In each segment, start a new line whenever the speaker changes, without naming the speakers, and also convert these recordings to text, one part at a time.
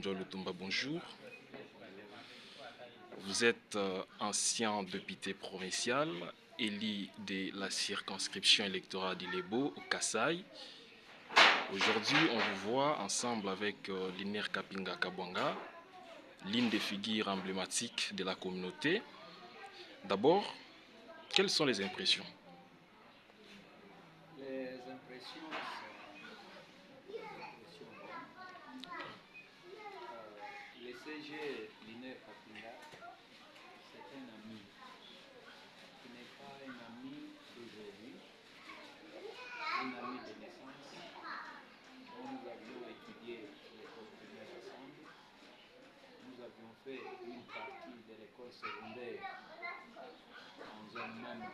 John Lutumba, bonjour. Vous êtes ancien député provincial, élu de la circonscription électorale d'Ilebo au Kasaï. Aujourd'hui, on vous voit ensemble avec Liner Kapinga Kabwanga, l'une des figures emblématiques de la communauté. D'abord, quelles sont les impressions?
Les impressions sont bonnes. Le CG Liner Kapinga, c'est un ami. Ce n'est pas un ami d'aujourd'hui, un ami de naissance dont nous avions étudié l'école primaire ensemble. Nous avions fait une partie de l'école secondaire dans un même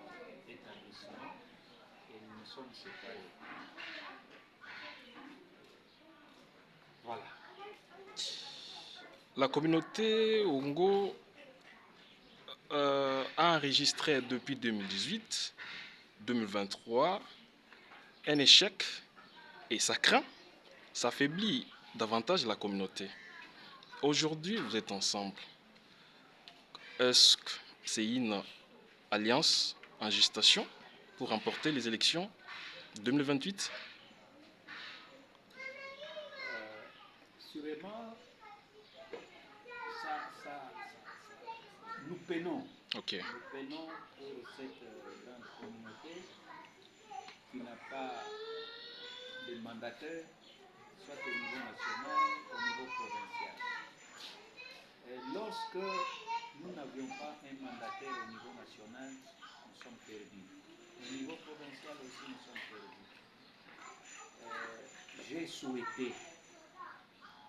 établissement et nous nous sommes séparés. Voilà.
La communauté Ongo a enregistré depuis 2018-2023 un échec et ça craint, ça affaiblit davantage la communauté. Aujourd'hui, vous êtes ensemble. Est-ce que c'est une alliance en gestation pour remporter les élections 2028?
Sûrement, nous peinons.
Ok.
Nous peinons pour cette grande communauté qui n'a pas de mandataire, soit au niveau national, au niveau provincial. Et lorsque nous n'avions pas un mandataire au niveau national, nous sommes perdus. Au niveau provincial aussi, nous sommes perdus. J'ai souhaité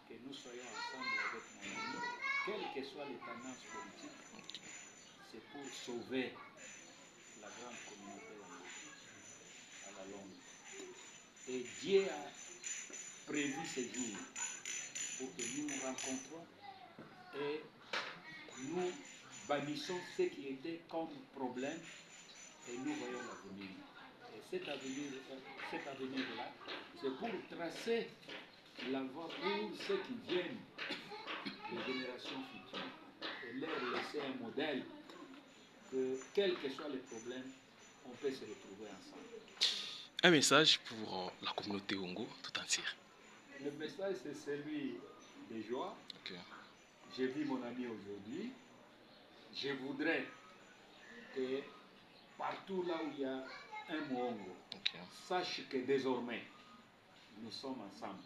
que nous soyons ensemble avec mon ami, quelles que soient les tendances politiques, c'est pour sauver la grande communauté à la longue. Et Dieu a prévu ces jours pour que nous nous rencontrons et nous bannissons ce qui était comme problème et nous voyons l'avenir. Et cet avenir-là, c'est pour tracer la voie pour ceux qui viennent, les générations futures, et leur laisser un modèle que, quels que soient les problèmes, on peut se retrouver ensemble.
Un message pour la communauté Ongo tout entière.
Le message, c'est celui de joie.
Okay.
J'ai vu mon ami aujourd'hui. Je voudrais que partout là où il y a un Mwongo, sache que désormais, nous sommes ensemble.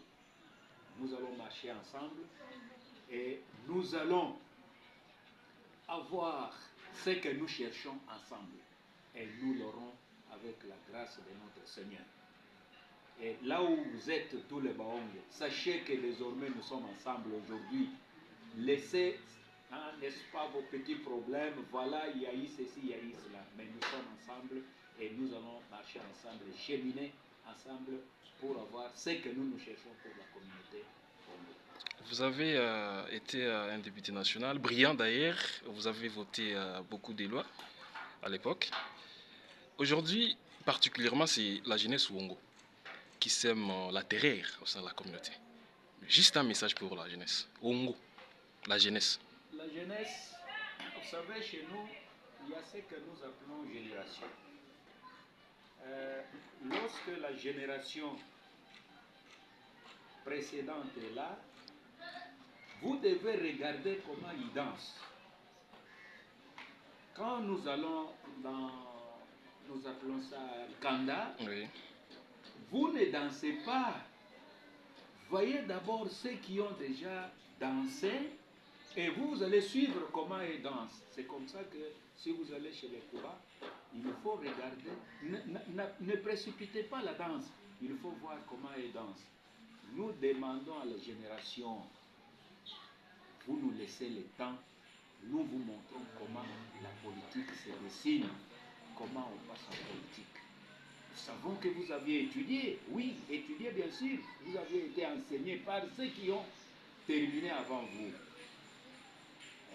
Nous allons marcher ensemble et nous allons avoir ce que nous cherchons ensemble. Et nous l'aurons avec la grâce de notre Seigneur. Et là où vous êtes tous les Baongo, sachez que désormais nous sommes ensemble aujourd'hui. Laissez, n'est-ce pas, vos petits problèmes. Voilà, il y a eu ceci, il y a eu cela. Mais nous sommes ensemble et nous allons marcher ensemble, cheminer ensemble pour avoir ce que nous cherchons pour la communauté.
Vous avez été un député national, brillant d'ailleurs. Vous avez voté beaucoup de lois à l'époque. Aujourd'hui, particulièrement, c'est la jeunesse Wongo qui sème la terreur au sein de la communauté. Juste un message pour la jeunesse. Wongo, la jeunesse.
La jeunesse, vous savez, chez nous, il y a ce que nous appelons génération. Lorsque la génération précédente est là, vous devez regarder comment ils dansent. Quand nous allons dans, nous appelons ça Kanda,
oui.
Vous ne dansez pas. Voyez d'abord ceux qui ont déjà dansé et vous allez suivre comment ils dansent. C'est comme ça que si vous allez chez les Kouba, il faut regarder. Ne précipitez pas la danse. Il faut voir comment ils dansent. Nous demandons à la génération, vous nous laissez le temps, nous vous montrons comment la politique se dessine, comment on passe en politique. Nous savons que vous aviez étudié, oui, étudié bien sûr, vous aviez été enseigné par ceux qui ont terminé avant vous.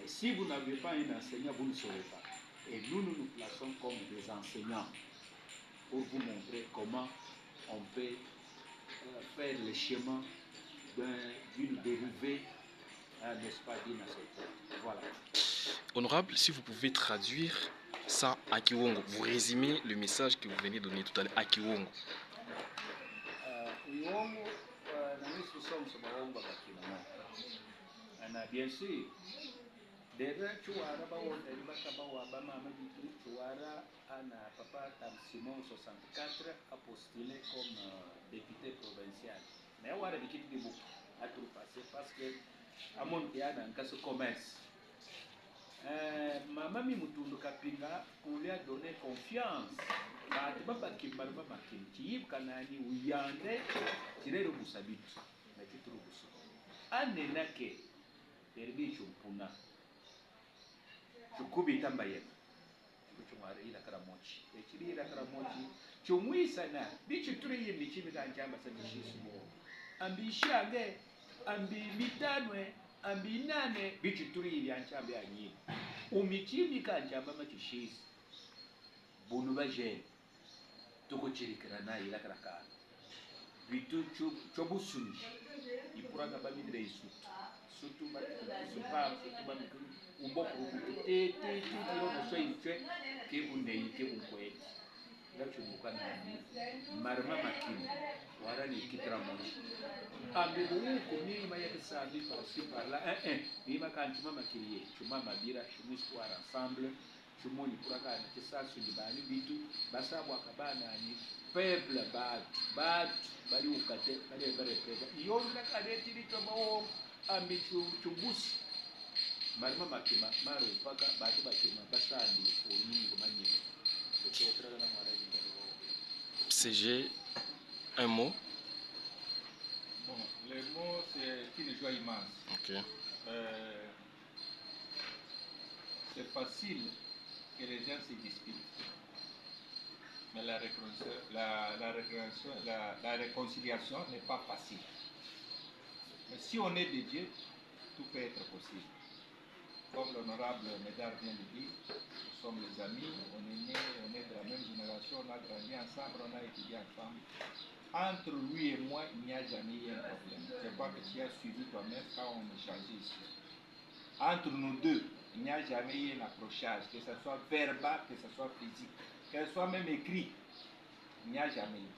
Et si vous n'avez pas un enseignant, vous ne saurez pas. Et nous nous plaçons comme des enseignants pour vous montrer comment on peut faire le chemin d'une dérivée n'est-ce pas, d'inacceptable. Voilà.
Honorable, si vous pouvez traduire ça à Kiwongo, vous résumez le message que vous venez de donner tout à l'heure à Kiwongo.
Uongo na mimi sisomso baongo bakina. Na bien sûr, déjà chuara bawonda libaka bawa bamama bitu chuara ana papa Tam Simon 64 a postulé comme député provincial. Mais on a l'équipe de beaucoup à tout passer parce que à mon théâtre dans casse commerce. Mama mi mutundu kapinga on lui a donné confiance. Bati baba kimbalba makimti kanani uyande tirero busabitu na kituru busu. Anenake erbi chumpuna. Chukubita mbayema. Chumara ila karamochi. Echiri ila karamochi. Chumwisa na bichu turi yindi chimi kanjamba sa bishisu. Ambishage ambi mitanwe ambi nane bichu turi yindi anchambe anyi. Umichimi kanjamba machishisu. Bunu baje. Toko chirikira na ila karakana. Bitu chobusuni. Ipuraga bamidre isutu. Sutu ba sutu ba mikuru. Umboku te no soy che ke bunei ke bunkwet la chumuka nani marma makini wara ni kitra mochi ambe bu ko ni ma ya sabi par là ni ma kan chuma makini chuma mabira chumu square ensemble chumu ni puraka na kisa su di bani bitu basabu akabana ni peuple bat bali ukate bali bare pesa yonda kadeti litomo ambi chubusi marima makima maro paka batu bakima basandi oyingo manye na mwara
CG, un mot.
Bon, le mot c'est une joie immense.
Ok.
C'est facile que les gens se disputent, mais la réconciliation n'est pas facile. Mais si on est de Dieu, tout peut être possible. Comme l'honorable Médard vient de dire, nous sommes les amis, on est nés, on est de la même génération, on a grandi ensemble, on a étudié ensemble. Entre lui et moi, il n'y a jamais eu un problème. Je crois que tu as suivi toi-même quand on échangeait ici. Entre nous deux, il n'y a jamais eu un approchage, que ce soit verbal, que ce soit physique, que ce soit même écrit. Il n'y a jamais eu.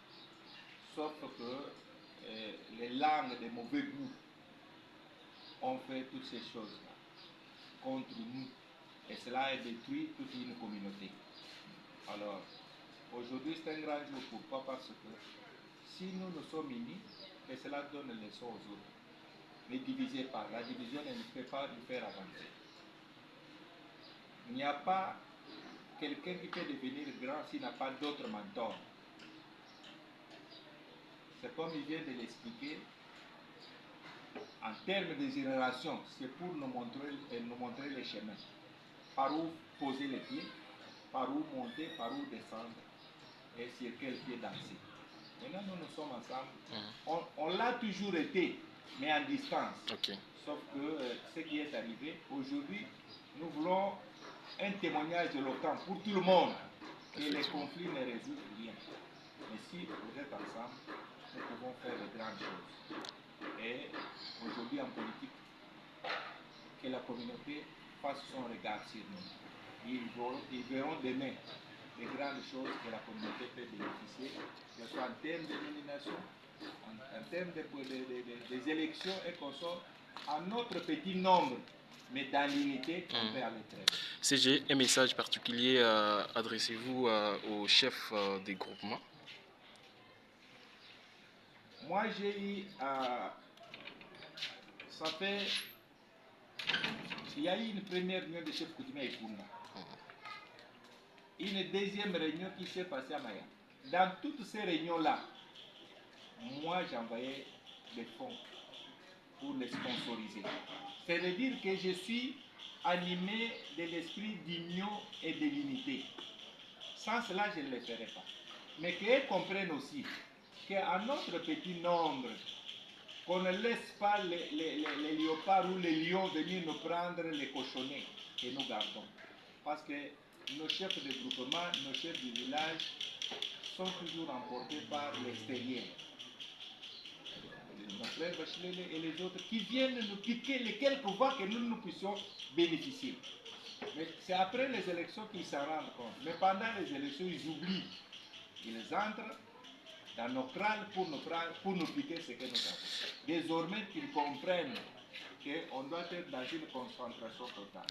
Sauf que les langues de mauvais goût ont fait toutes ces choses-là contre nous, et cela a détruit toute une communauté. Alors, aujourd'hui c'est un grand jour. Pourquoi? Parce que si nous nous sommes unis, et cela donne leçon aux autres. Ne divisez pas, la division ne peut pas nous faire avancer. Il n'y a pas quelqu'un qui peut devenir grand s'il n'a pas d'autres mentors. C'est comme il vient de l'expliquer. En termes de génération, c'est pour nous montrer les chemins. Par où poser les pieds, par où monter, par où descendre, et sur quel pied danser. Maintenant, nous sommes ensemble. On l'a toujours été, mais en distance.
Okay.
Sauf que ce qui est arrivé, aujourd'hui, nous voulons un témoignage éloquent pour tout le monde. Et les conflits ne résolvent rien. Mais si vous êtes ensemble, nous pouvons faire de grandes choses. Et aujourd'hui en politique, que la communauté fasse son regard sur nous. Ils verront demain les grandes choses que la communauté peut bénéficier, que ce soit en termes de nomination, en termes des élections et qu'on soit en notre petit nombre, mais dans l'unité, on peut aller très bien.
Si j'ai un message particulier, adressez-vous au chef des groupements.
Moi, j'ai eu, ça fait, il y a eu une première réunion de chef coutumier à Ipuna. Une deuxième réunion qui s'est passée à Maya. Dans toutes ces réunions-là, moi, j'envoyais des fonds pour les sponsoriser. C'est-à-dire que je suis animé de l'esprit d'union et de l'unité. Sans cela, je ne le ferai pas. Mais qu'ils comprennent aussi qu'à notre petit nombre, qu'on ne laisse pas les léopards ou les lions venir nous prendre les cochonnets que nous gardons. Parce que nos chefs de groupement, nos chefs du village sont toujours emportés par l'extérieur. nos frères Bachilele et les autres qui viennent nous piquer les quelques voix que nous puissions bénéficier. Mais c'est après les élections qu'ils s'en rendent compte. Mais pendant les élections, ils oublient. Ils entrent dans nos crânes pour nous piquer ce que nous avons. Désormais, qu'ils comprennent qu'on doit être dans une concentration totale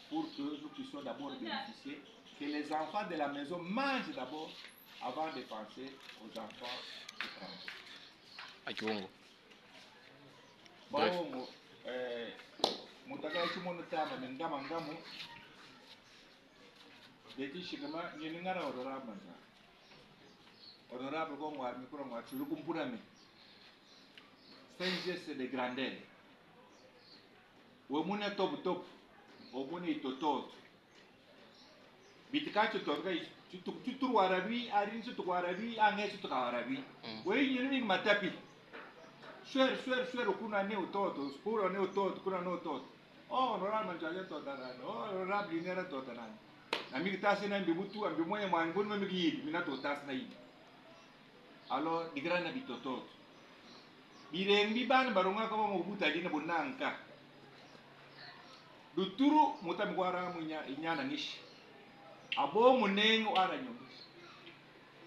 pour que nous puissions d'abord bénéficier, que les enfants de la maison mangent d'abord avant de penser aux enfants étrangers.
Akibongo.
Bref. Mutaka chimono tama ngama ngamo deti shikama nyingara honorable manza honorable ko ngwa mikro ngwa chulu kumpura me c'est un geste de grandeur we muna top obune itotot bitikacho torga tuturu warabi arin tutu warabi ange tutu warabi we nyini matapi Suer kuna ne utoto, skuro ne utoto, kuna ne utoto. Oh, honorable manjaje totanani. Oh, honorable linera totanani. Nami kitasi na mbibutu, ambimoye mwanguni mimi mina totasi na hivi. Alors, di grana bitotot. Birengi ban baronga kama mobuta dina bonanka. Duturu mutamkwara munya inyana ngishi. Abo munengo ara nyongishi.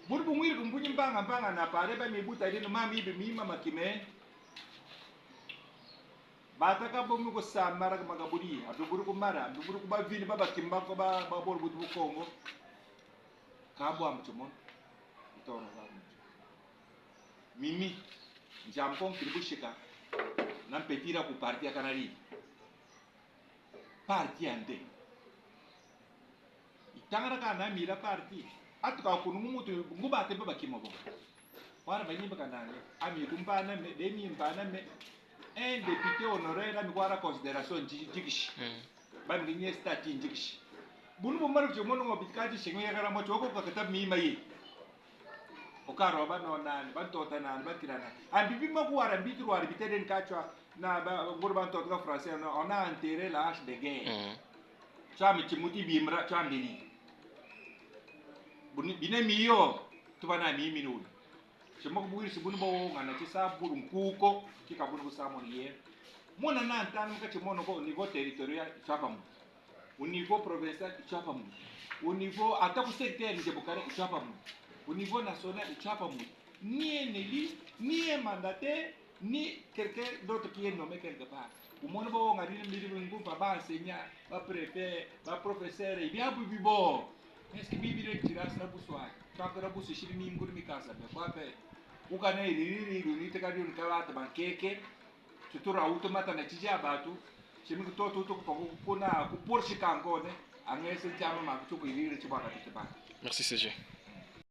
Burbu mwiri kumpunyi mbanga na pare ba mebuta dina mami ibe mima makime. Bata ka bomu ko samara magaburi abuguru ko mara abuguru ko ba vini baba kimba ko ba bol butu Kongo ka bo am tumon itono ba mimi njam kon tribu shika nan petira ku parti akanari parti ande itangara kana mira parti atuka kunu mutu ngubate baba kimobo wara banyimba kanane ami kumpana me demi mpana me un député honoraire a mis en considération Djigish. Bam gagné statut Djigish. Bunu bomar je mono ngobikati shingo ya gara moto ko kata mi mai. O karo ba no nan ban tota nan ban kirana. An bibi maku ara bitru ara biteden kachwa na ba gurban tota français on a enterré la hache de guerre. Chami chimuti bimra chambili. Bunu bine miyo to bana mi minu. Chemok buir sibunu bo ngana chisa burun kuko kika bunu samon hier mona nan tan ka chemono ko au niveau territorial chapam au niveau provincial chapam au niveau attaque secteur de Bokare chapam au niveau national chapam ni un élu ni un mandataire ni quelqu'un d'autre qui est nommé quelque part au monde bo ngari mbiri bungu ba enseignant ba préfet ba professeur et bien bibo est-ce que bibi re tiras na buswa takara busu shirimi nguru mikasa be kwa pe ukane iriri unite kadi unkawata bankeke tutura automata na tija batu chimi kutoto to kuna ku porshi kankone angese chama makutu iriri chibaka tibaka.
Merci CG.